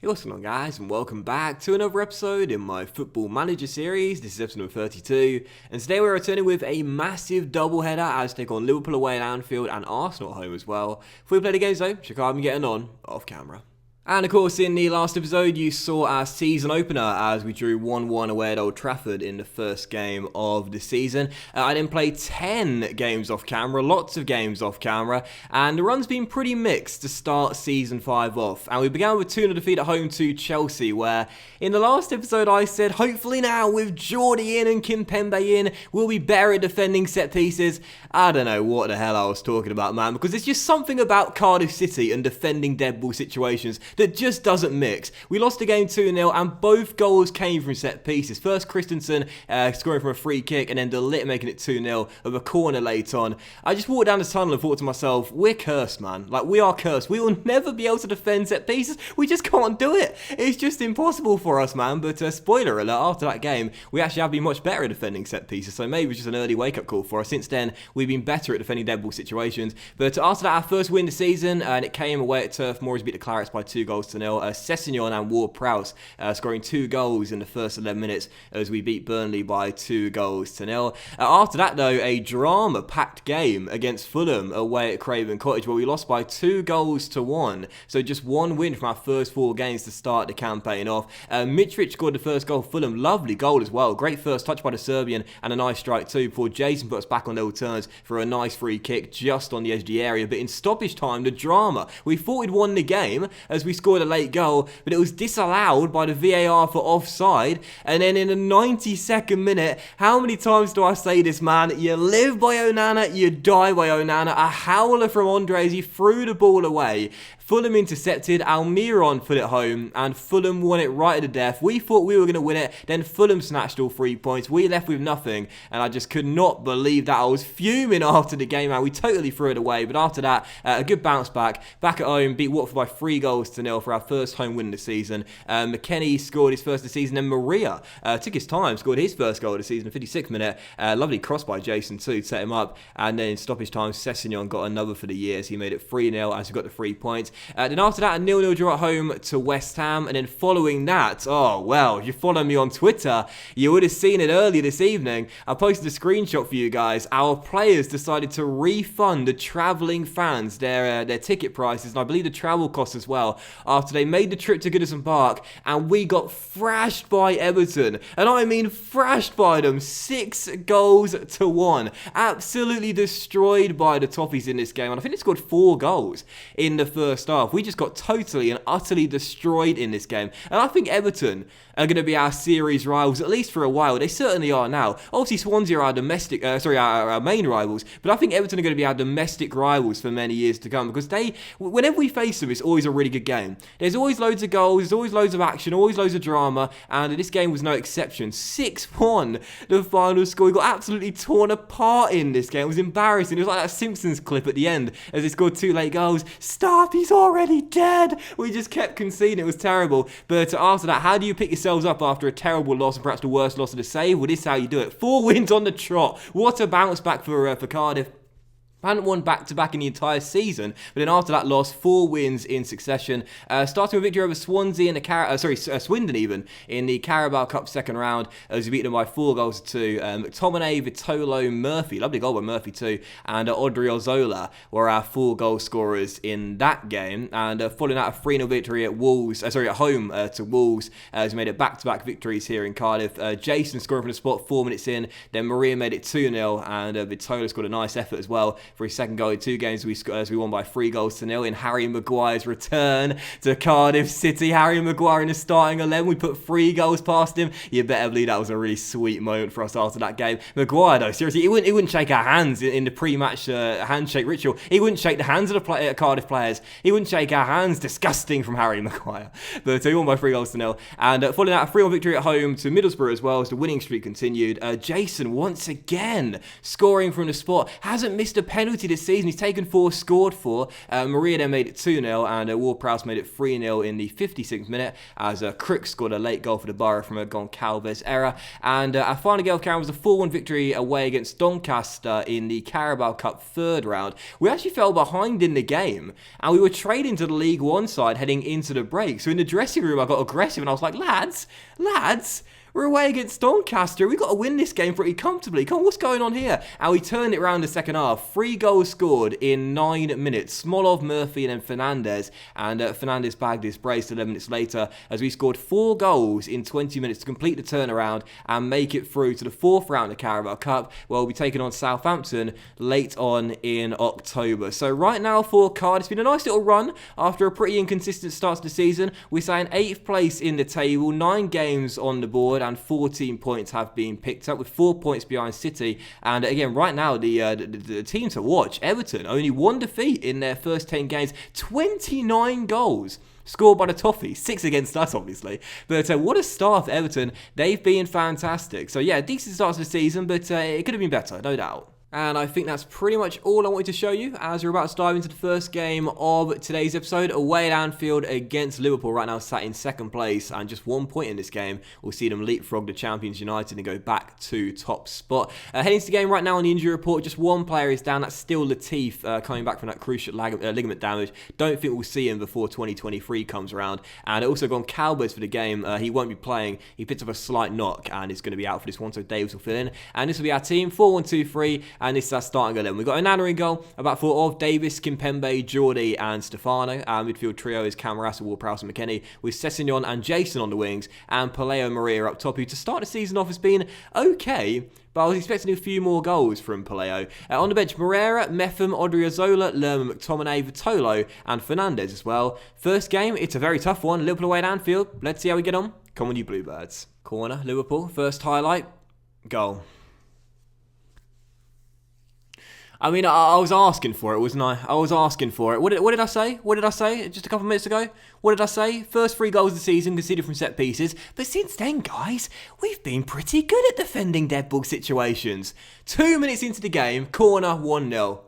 Hey, what's going on, guys, and welcome back to another episode in my Football Manager series. This is episode number 32, and today we're returning with a massive doubleheader as they take on Liverpool away at Anfield and Arsenal at home as well. Before we play the games though, check out how I'm getting on off camera. And of course, in the last episode, you saw our season opener as we drew 1-1 away at Old Trafford in the first game of the season. I then played 10 games off camera, lots of games off camera, and the run's been pretty mixed to start season 5 off. And we began with 2-0 defeat at home to Chelsea, where in the last episode I said, hopefully now with Jordi in and Kimpembe in, we'll be better at defending set pieces. I don't know what the hell I was talking about, man, because there's just something about Cardiff City and defending dead ball situations that just doesn't mix. We lost the game 2-0 and both goals came from set pieces. First Christensen scoring from a free kick and then De Ligt making it 2-0 of a corner late on. I just walked down the tunnel and thought to myself, we're cursed, man. Like, we are cursed. We will never be able to defend set pieces. We just can't do it. It's just impossible for us, man. But spoiler alert, after that game, we actually have been much better at defending set pieces. So maybe it was just an early wake-up call for us. Since then, we've been better at defending dead ball situations. But after that, our first win this season, and it came away at Turf Moor as we beat the Clarets by 2-0. Sessegnon and Ward-Prowse scoring 2 goals in the first 11 minutes as we beat Burnley by 2-0. After that, though, a drama-packed game against Fulham away at Craven Cottage, where we lost by 2-1. So just one win from our first 4 games to start the campaign off. Mitrovic scored the first goal for Fulham. Lovely goal as well. Great first touch by the Serbian and a nice strike too before Jason put us back on level terms for a nice free kick just on the edge of the area. But in stoppage time, the drama. We thought we'd won the game as we scored a late goal, but it was disallowed by the VAR for offside. And then in the 92nd minute, how many times do I say this, man? You live by Onana, you die by Onana. A howler from Andre as he threw the ball away. Fulham intercepted, Almiron put it home, and Fulham won it right to death. We thought we were going to win it, then Fulham snatched all 3 points. We left with nothing, and I just could not believe that. I was fuming after the game, man. We totally threw it away, but after that, a good bounce back. Back at home, beat Watford by 3-0 for our first home win of the season. McKennie scored his first of the season, and Maria took his time, scored his first goal of the season in the 56th minute. Lovely cross by Jason too, to set him up, and then in stoppage time, Sessegnon got another for the year as he made it 3-0 as we got the 3 points. Then after that, a 0-0 draw at home to West Ham. And then following that, oh, well, if you follow me on Twitter, you would have seen it earlier this evening. I posted a screenshot for you guys. Our players decided to refund the travelling fans their ticket prices, and I believe the travel costs as well, after they made the trip to Goodison Park, and we got thrashed by Everton. And I mean thrashed by them. 6-1. Absolutely destroyed by the Toffees in this game. And I think they scored 4 goals in the first half. We just got totally and utterly destroyed in this game. And I think Everton are going to be our series rivals, at least for a while. They certainly are now. Obviously, Swansea are our main rivals, but I think Everton are going to be our domestic rivals for many years to come, because whenever we face them, it's always a really good game. There's always loads of goals, there's always loads of action, always loads of drama, and this game was no exception. 6-1, the final score. We got absolutely torn apart in this game. It was embarrassing. It was like that Simpsons clip at the end as they scored 2 late goals. Stop, he's already dead. We just kept conceding. It was terrible. But after that, how do you pick yourselves up after a terrible loss and perhaps the worst loss of the save? Well, this is how you do it. 4 wins on the trot. What a bounce back for Cardiff. Hadn't won back-to-back in the entire season, but then after that loss, 4 wins in succession. Starting with victory over Swansea in the Swindon even in the Carabao Cup second round as we beat them by 4-2. McTominay, Vitolo, Murphy, lovely goal by Murphy too, and Odriozola were our 4 goal scorers in that game. And following out a 3-0 victory at home to Wolves, as we made it back-to-back victories here in Cardiff. Jason scoring from the spot 4 minutes in, then Maria made it 2-0, and Vitolo scored a nice effort as well for his second goal in 2 games as we won by 3-0 in Harry Maguire's return to Cardiff City. Harry Maguire in the starting 11. We put 3 goals past him. You better believe that was a really sweet moment for us after that game. Maguire, though, seriously, he wouldn't shake our hands in the pre-match handshake ritual. He wouldn't shake the hands of the Cardiff players. He wouldn't shake our hands. Disgusting from Harry Maguire. But he won by 3-0. And following out a 3-1 victory at home to Middlesbrough as well as the winning streak continued. Jason once again scoring from the spot. Hasn't missed a penalty penalty this season. He's taken 4, scored 4. Maria then made it 2-0, and Ward-Prowse made it 3-0 in the 56th minute as Crook scored a late goal for the Borough from a Goncalves error. And our final game of Carabao was a 4-1 victory away against Doncaster in the Carabao Cup third round. We actually fell behind in the game, and we were trading to the League One side heading into the break. So in the dressing room, I got aggressive, and I was like, lads, we're away against Doncaster. We've got to win this game pretty comfortably. Come on, what's going on here? And we turned it around the second half. 3 goals scored in 9 minutes. Smolov, Murphy, and then Fernandez. And Fernandez bagged his brace 11 minutes later as we scored 4 goals in 20 minutes to complete the turnaround and make it through to the 4th round of the Carabao Cup, where we'll be taking on Southampton late on in October. So right now for Cardiff, it's been a nice little run after a pretty inconsistent start to the season. We're saying 8th place in the table, 9 games on the board, and 14 points have been picked up with 4 points behind City. And again, right now, the team to watch, Everton, only 1 defeat in their first 10 games, 29 goals scored by the Toffees, 6 against us, obviously. But what a start for Everton. They've been fantastic. So yeah, decent start to the season, but it could have been better, no doubt. And I think that's pretty much all I wanted to show you as we're about to dive into the first game of today's episode. Away at Anfield against Liverpool, right now sat in 2nd place and just 1 point in this game. We'll see them leapfrog the champions United and go back to top spot. Heading to the game right now on the injury report, just 1 player is down. That's still Latif coming back from that cruciate ligament damage. Don't think we'll see him before 2023 comes around. And also Goncalves for the game. He won't be playing. He picked up a slight knock and is going to be out for this one, so Davis will fill in. And this will be our team, 4-1-2-3. And this is our starting 11. We've got Onana in goal, about 4 of Davis, Kimpembe, Geordie and Stefano. Our midfield trio is Camarasa, Ward-Prowse and McKennie, with Sessegnon and Jason on the wings, and Paleo Maria up top, who to start the season off has been okay, but I was expecting a few more goals from Paleo. On the bench, Moreira, Metham, Odriozola, Lerma, McTominay, Vitolo and Fernandez as well. First game, it's a very tough one. Liverpool away at Anfield. Let's see how we get on. Come on, you Bluebirds. Corner, Liverpool. First highlight. Goal. I mean, I was asking for it, wasn't I? I was asking for it. What did I say? What did I say just a couple of minutes ago? What did I say? First 3 goals of the season conceded from set pieces. But since then, guys, we've been pretty good at defending dead ball situations. 2 minutes into the game, corner, 1-0.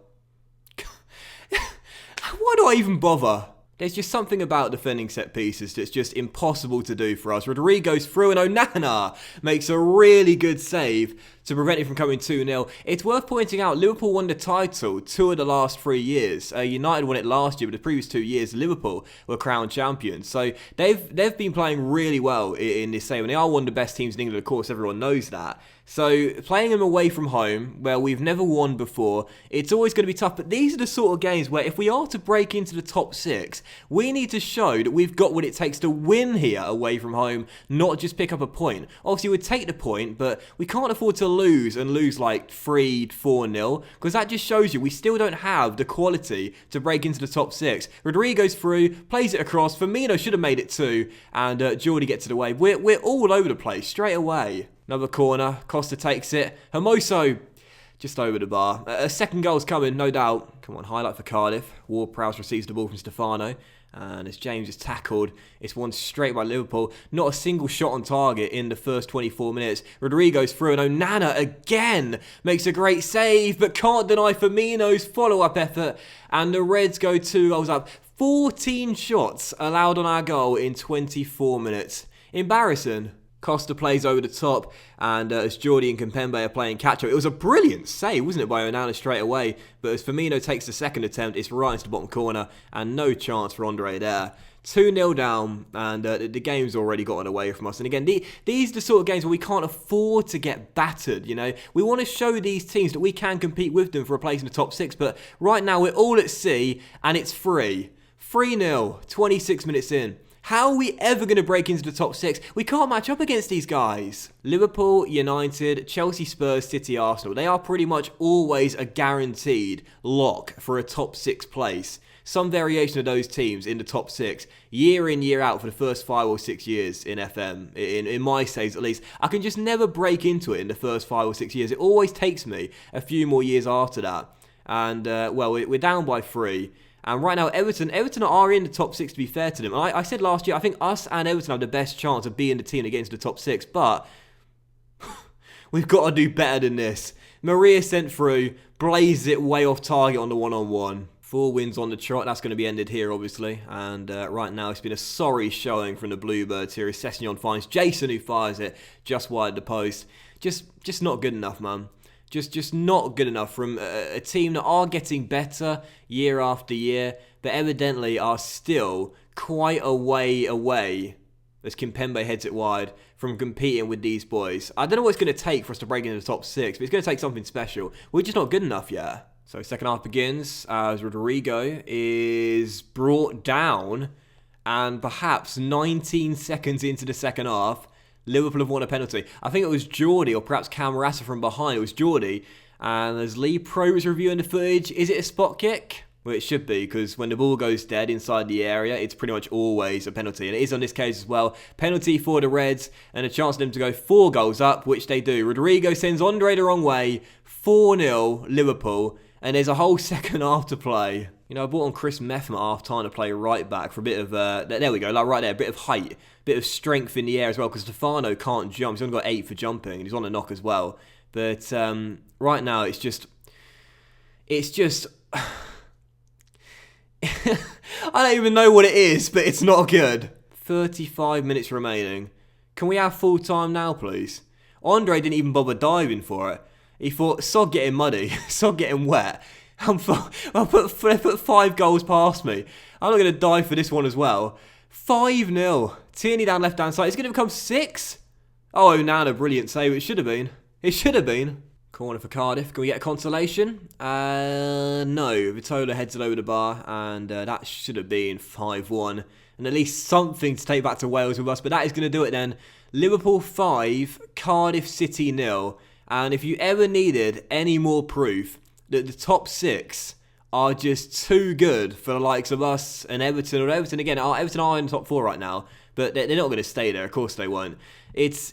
Why do I even bother? There's just something about defending set pieces that's just impossible to do for us. Rodrigo's through and Onana makes a really good save to prevent it from coming 2-0. It's worth pointing out Liverpool won the title 2 of the last 3 years. United won it last year, but the previous 2 years Liverpool were crowned champions. So they've been playing really well in this same, and they are one of the best teams in England, of course, everyone knows that. So playing them away from home, where we've never won before, it's always going to be tough. But these are the sort of games where if we are to break into the top 6, we need to show that we've got what it takes to win here away from home, not just pick up a point. Obviously, we'd take the point, but we can't afford to lose like 3-4-0, because that just shows you we still don't have the quality to break into the top 6. Rodrigo's through, plays it across. Firmino should have made it 2, and Geordie gets it away. We're all over the place straight away. Another corner, Costa takes it. Hermoso just over the bar. A second goal's coming, no doubt. Come on, highlight for Cardiff. Ward-Prowse receives the ball from Stefano. And as James is tackled, it's won straight by Liverpool. Not a single shot on target in the first 24 minutes. Rodrigo's through, and Onana again makes a great save, but can't deny Firmino's follow-up effort. And the Reds go 2 goals up. 14 shots allowed on our goal in 24 minutes. Embarrassing. Costa plays over the top, and as Geordie and Kimpembe are playing catch-up, it was a brilliant save, wasn't it, by Onana straight away, but as Firmino takes the second attempt, it's right into the bottom corner, and no chance for Andre there. 2-0 down, and the game's already gotten away from us. And again, these are the sort of games where we can't afford to get battered, you know. We want to show these teams that we can compete with them for a place in the top 6, but right now we're all at sea, and it's free. 3-0, 26 minutes in. How are we ever going to break into the top 6? We can't match up against these guys. Liverpool, United, Chelsea, Spurs, City, Arsenal. They are pretty much always a guaranteed lock for a top 6 place. Some variation of those teams in the top 6, year in, year out for the first 5 or 6 years in FM, in my saves at least. I can just never break into it in the first 5 or 6 years. It always takes me a few more years after that. And, well, we're down by 3. And right now, Everton are in the top 6, to be fair to them. And I said last year, I think us and Everton have the best chance of being the team against the top 6. But we've got to do better than this. Maria sent through, blazes it way off target on the one-on-one. 4 wins on the trot, that's going to be ended here, obviously. And right now, it's been a sorry showing from the Bluebirds here. Sessignon finds Jason, who fires it just wide the post. Just not good enough, man. Just not good enough from a team that are getting better year after year, but evidently are still quite a way away, as Kimpembe heads it wide, from competing with these boys. I don't know what it's going to take for us to break into the top 6, but it's going to take something special. We're just not good enough yet. So second half begins as Rodrigo is brought down, and perhaps 19 seconds into the second half, Liverpool have won a penalty. I think it was Geordie, or perhaps Camarasa from behind. It was Geordie. And as Lee Pro was reviewing the footage, is it a spot kick? Well, it should be, because when the ball goes dead inside the area, it's pretty much always a penalty. And it is on this case as well. Penalty for the Reds, and a chance for them to go 4 goals up, which they do. Rodrigo sends Andre the wrong way. 4-0 Liverpool. And there's a whole second half to play. You know, I brought on Chris Metham at half-time to play right back for a bit of, there we go, like right there, a bit of height, a bit of strength in the air as well, because Stefano can't jump. He's only got 8 for jumping, and he's on a knock as well. But right now, it's just, I don't even know what it is, but it's not good. 35 minutes remaining. Can we have full time now, please? Andre didn't even bother diving for it. He thought, sod getting muddy, sod getting wet. They put 5 goals past me. I'm not going to dive for this one as well. 5-0. Tierney down left-hand side. It's going to become 6. Oh, Nana, brilliant save. It should have been. It should have been. Corner for Cardiff. Can we get a consolation? No. Vitola heads it over the bar, and that should have been 5-1. And at least something to take back to Wales with us. But that is going to do it then. Liverpool 5, Cardiff City 0. And if you ever needed any more proof that the top 6 are just too good for the likes of us and Everton, or Everton again, Everton are in the top 4 right now, but they're not going to stay there. Of course they won't. It's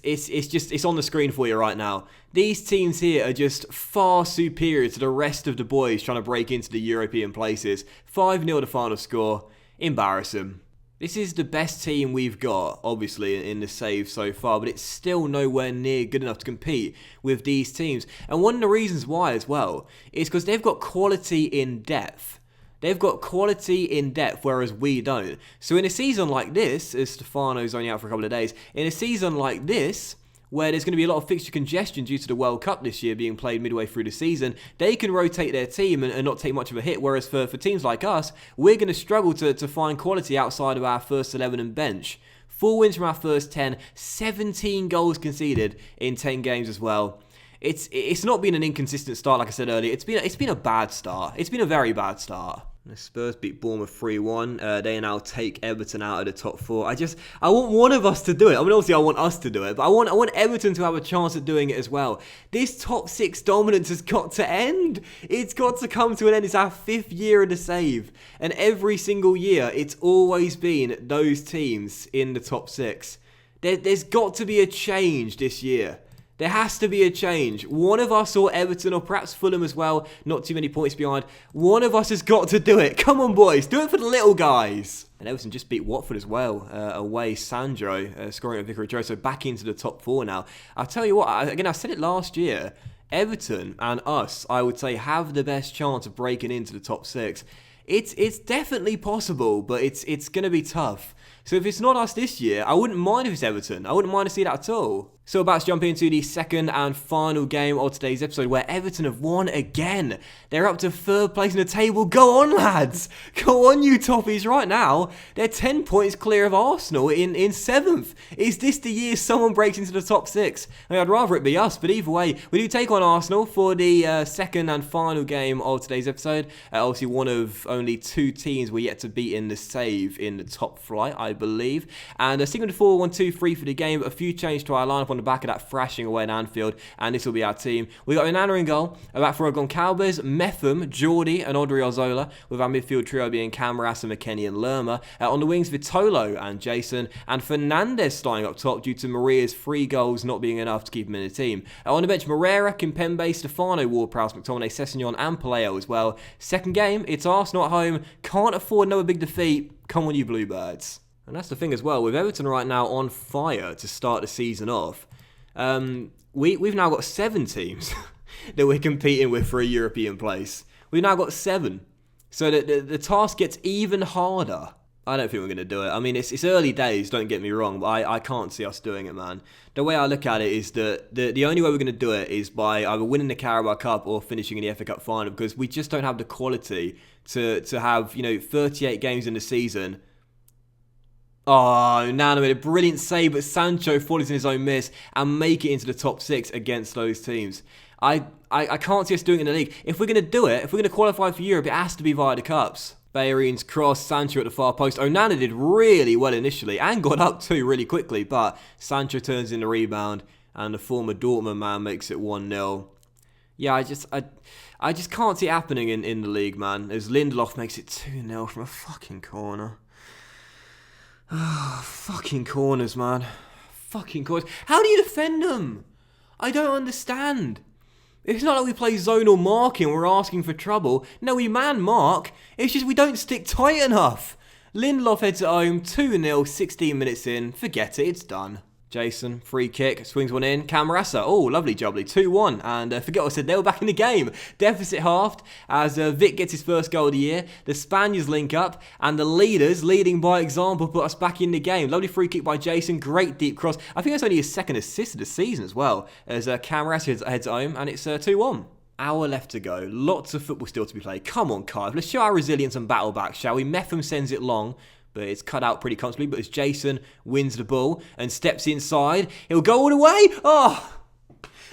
on the screen for you right now. These teams here are just far superior to the rest of the boys trying to break into the European places. 5-0 the final score. Embarrassing. This is the best team we've got, obviously, in the save so far, but it's still nowhere near good enough to compete with these teams. And one of the reasons why as well is because they've got quality in depth. They've got quality in depth, whereas we don't. So in a season like this, as Stefano's only out for a couple of days, in a season like this, where there's going to be a lot of fixture congestion due to the World Cup this year being played midway through the season, they can rotate their team and not take much of a hit, whereas for teams like us, we're going to struggle to find quality outside of our first 11 and bench. 4 wins from our first 10, 17 goals conceded in 10 games as well. It's not been an inconsistent start, like I said earlier. It's been a bad start. It's been a very bad start. The Spurs beat Bournemouth 3-1. They now take Everton out of the top 4. I want one of us to do it. I mean, obviously I want us to do it, but I want Everton to have a chance at doing it as well. This top 6 dominance has got to end. It's got to come to an end. It's our 5th year of the save. And every single year, it's always been those teams in the top 6. There's got to be a change this year. There has to be a change. One of us, or Everton, or perhaps Fulham as well, not too many points behind. One of us has got to do it. Come on, boys. Do it for the little guys. And Everton just beat Watford as well. Away, Sandro scoring at Vicarage Road. So back into the top 4 now. I'll tell you what, I said it last year. Everton and us, I would say, have the best chance of breaking into the top 6. It's definitely possible, but it's going to be tough. So if it's not us this year, I wouldn't mind if it's Everton. I wouldn't mind to see that at all. So about to jump into the second and final game of today's episode, where Everton have won again. They're up to 3rd place in the table. Go on, lads. Go on, you Toffees, right now. They're 10 points clear of Arsenal in 7th. Is this the year someone breaks into the top 6? I mean, I'd rather it be us, but either way, we do take on Arsenal for the second and final game of today's episode. Obviously, one of only 2 teams we're yet to beat in the save in the top flight, I believe. And sticking with the 4-1-2-3 for the game, a few changes to our lineup on the back of that thrashing away at Anfield, and this will be our team. We got Onana in goal, back for Goncalves, Metham, Geordie, and Odriozola, with our midfield trio being Camarasa, McKennie, and Lerma. On the wings, Vitolo and Jason, and Fernandez starting up top due to Maria's 3 goals not being enough to keep him in the team. On the bench, Moreira, Kimpembe, Stefano, Ward-Prowse, McTominay, Sessegnon, and Paleo as well. Second game, it's Arsenal at home. Can't afford another big defeat. Come on, you Bluebirds. And that's the thing as well, with Everton right now on fire to start the season off, we've now got 7 teams. that we're competing with for a European place. We've now got 7. So the task gets even harder. I don't think we're going to do it. I mean, it's early days, don't get me wrong, but I can't see us doing it, man. The way I look at it is that the only way we're going to do it is by either winning the Carabao Cup or finishing in the FA Cup final, because we just don't have the quality to have, 38 games in the season. Oh, Nana made a brilliant save, but Sancho follows in his own miss and make it into the top 6 against those teams. I can't see us doing it in the league. If we're going to do it, if we're going to qualify for Europe, it has to be via the Cups. Bayern's cross, Sancho at the far post. Onana did really well initially and got up too really quickly, but Sancho turns in the rebound and the former Dortmund man makes it 1-0. Yeah, I just can't see it happening in the league, man, as Lindelof makes it 2-0 from a fucking corner. Fucking corners, man. Fucking corners. How do you defend them? I don't understand. It's not like we play zonal marking and we're asking for trouble. No, we man mark. It's just we don't stick tight enough. Lindelof heads it home, 2-0, 16 minutes in. Forget it, it's done. Jason, free kick, swings one in. Camarasa, oh, lovely jubbly, 2-1. And forget what I said, they were back in the game. Deficit halved as Vic gets his first goal of the year. The Spaniards link up and the leaders, leading by example, put us back in the game. Lovely free kick by Jason, great deep cross. I think that's only his second assist of the season as well, as Camarasa heads home and it's 2-1. Hour left to go. Lots of football still to be played. Come on, Cardiff. Let's show our resilience and battle back, shall we? Metham sends it long, but it's cut out pretty comfortably. But as Jason wins the ball and steps inside, he'll go all the way. Oh!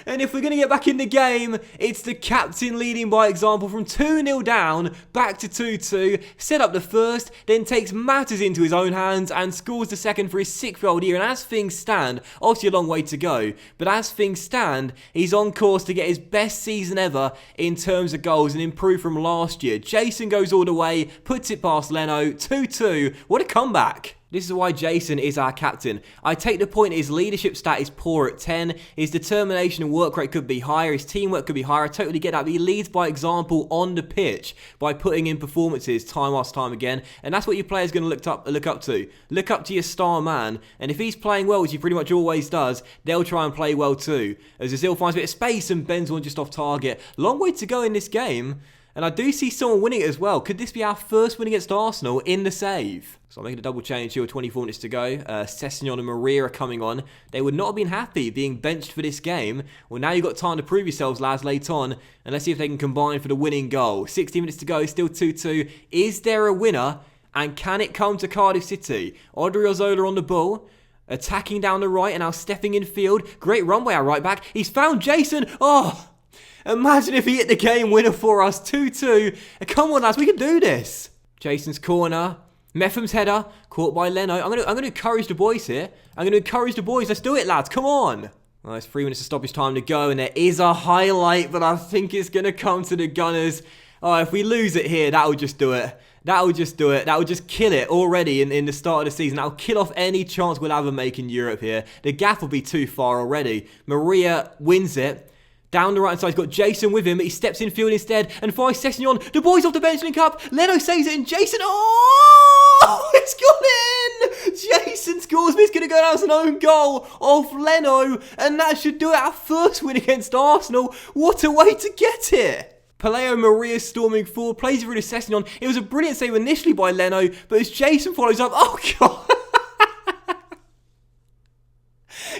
And if we're going to get back in the game, it's the captain leading by example from 2-0 down, back to 2-2, set up the first, then takes matters into his own hands and scores the second for his 6th-year-old year. And as things stand, obviously a long way to go, but as things stand, he's on course to get his best season ever in terms of goals and improve from last year. Jason goes all the way, puts it past Leno, 2-2. What a comeback! This is why Jason is our captain. I take the point his leadership stat is poor at 10, his determination and work rate could be higher, his teamwork could be higher, I totally get that, but he leads by example on the pitch by putting in performances time after time again, and that's what your player's going to look up to. Look up to your star man, and if he's playing well, which he pretty much always does, they'll try and play well too. As Ozil finds a bit of space and bends one just off target. Long way to go in this game. And I do see someone winning it as well. Could this be our first win against Arsenal in the save? So I'm making a double change here with 24 minutes to go. Sessegnon and Maria are coming on. They would not have been happy being benched for this game. Well, now you've got time to prove yourselves, lads, late on. And let's see if they can combine for the winning goal. 16 minutes to go, still 2-2. Is there a winner? And can it come to Cardiff City? Odriozola on the ball. Attacking down the right and now stepping in field. Great run by our right back. He's found Jason. Oh! Imagine if he hit the game winner for us, 2-2. Come on, lads, we can do this. Jason's corner. Metham's header, caught by Leno. I'm going to encourage the boys here. I'm going to encourage the boys. Let's do it, lads. Come on. Well, it's 3 minutes of stoppage time to go, and there is a highlight, but I think it's going to come to the Gunners. Oh, if we lose it here, that'll just do it. That'll just do it. That'll just kill it already in the start of the season. That'll kill off any chance we'll ever make in Europe here. The gap will be too far already. Maria wins it. Down the right side, he's got Jason with him, but he steps in field instead and finds Sessegnon. The boys off the bench link up. Leno saves it, and Jason, oh, it's gone in. Jason scores, but it's going to go down as an own goal off Leno, and that should do it. Our first win against Arsenal. What a way to get it. Paleo Maria storming forward, plays it through to Sessegnon. It was a brilliant save initially by Leno, but as Jason follows up, oh God.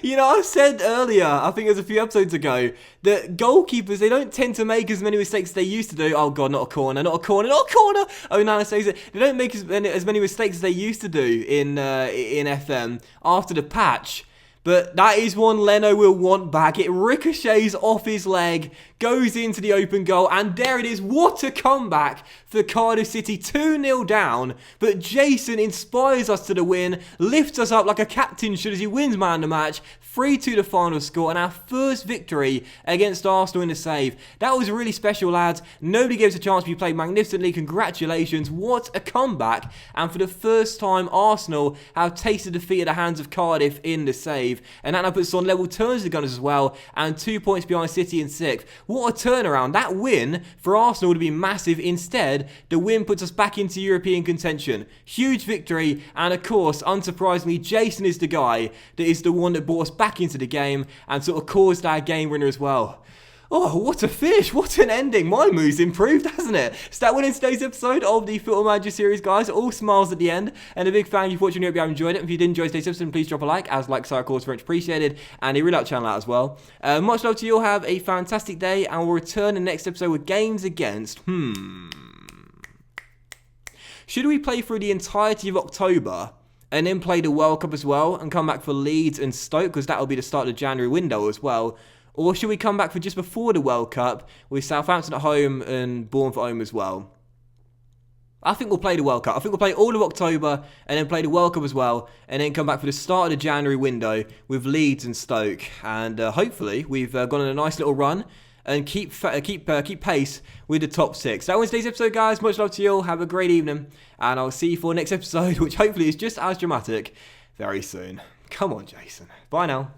You know, I said earlier, I think it was a few episodes ago, that goalkeepers, they don't tend to make as many mistakes as they used to do. Oh God, not a corner, not a corner, not a corner. Oh, Nana says it. They don't make as many mistakes as they used to do in FM after the patch. But that is one Leno will want back. It ricochets off his leg, goes into the open goal, and there it is. What a comeback for Cardiff City, 2-0 down. But Jason inspires us to the win, lifts us up like a captain should as he wins man of the match. 3-2 the final score, and our first victory against Arsenal in the save. That was really special, lads. Nobody gives a chance. We played magnificently. Congratulations. What a comeback. And for the first time, Arsenal have tasted defeat at the hands of Cardiff in the save. And that now puts us on level terms with the Gunners as well, and 2 points behind City in 6th. What a turnaround. That win for Arsenal would be massive. Instead, the win puts us back into European contention. Huge victory, and of course, unsurprisingly, Jason is the guy that is the one that brought us back into the game and sort of caused our game winner as well. Oh, what a fish. What an ending. My mood's improved, hasn't it? So that went in today's episode of the Football Manager series, guys. All smiles at the end. And a big thank you for watching. I hope you have enjoyed it. If you did enjoy today's episode, please drop a like, as likes are, of course, very much appreciated. And a really like channel out as well. Much love to you all. Have a fantastic day. And we'll return in the next episode with games against... Should we play through the entirety of October and then play the World Cup as well and come back for Leeds and Stoke, because that will be the start of the January window as well? Or should we come back for just before the World Cup with Southampton at home and Bournemouth at home as well? I think we'll play the World Cup. I think we'll play all of October and then play the World Cup as well, and then come back for the start of the January window with Leeds and Stoke. And hopefully we've gone on a nice little run and keep pace with the top 6. That was today's episode, guys. Much love to you all. Have a great evening, and I'll see you for the next episode, which hopefully is just as dramatic very soon. Come on, Jason. Bye now.